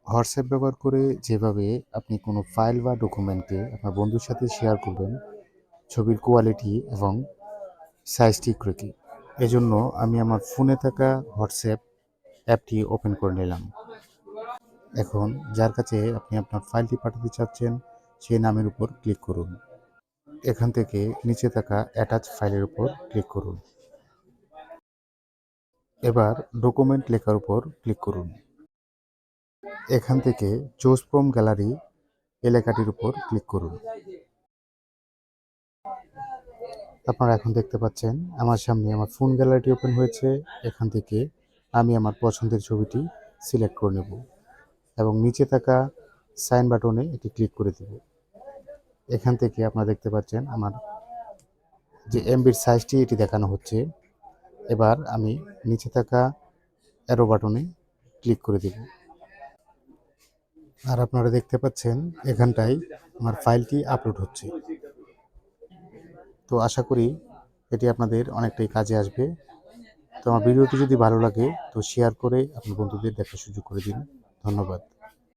WhatsApp ব্যবহার করে যেভাবে আপনি কোনো ফাইল বা ডকুমেন্টকে আপনার বন্ধুর সাথে শেয়ার করবেন, ছবির কোয়ালিটি এবং সাইজ ঠিক রেখে। এজন্য আমি আমার ফোনে থাকা হোয়াটসঅ্যাপ অ্যাপটি ওপেন করে নিলাম। এখন যার কাছে আপনি আপনার ফাইলটি পাঠাতে চাচ্ছেন সেই নামের উপর ক্লিক করুন। এখান থেকে নিচে থাকা অ্যাটাচ ফাইলের উপর ক্লিক করুন। এবার ডকুমেন্ট লেখার উপর ক্লিক করুন। এখান থেকে চুজ ফ্রম গ্যালারি লেখাটির উপর ক্লিক করুন। আপনারা এখন দেখতে পাচ্ছেন আমার সামনে আমার ফোন গ্যালারিটি ওপেন হয়েছে। এখান থেকে আমি আমার পছন্দের ছবিটি সিলেক্ট করে নেব এবং নিচে থাকা সাইন বাটনে এটি ক্লিক করে দেব। এখান থেকে আপনারা দেখতে পাচ্ছেন আমার যে এমবির সাইজটি এটি দেখানো হচ্ছে। এবার আমি নিচে থাকা অ্যারো বাটনে ক্লিক করে দেব। আর আপনারা দেখতে পাচ্ছেন এখানটায় আমার ফাইলটি আপলোড হচ্ছে। তো আশা করি এটি আপনাদের অনেকটাই কাজে আসবে। তো আমার ভিডিওটি যদি ভালো লাগে তো শেয়ার করে আপনার বন্ধুদের দেখার সুযোগ করে দিন। ধন্যবাদ।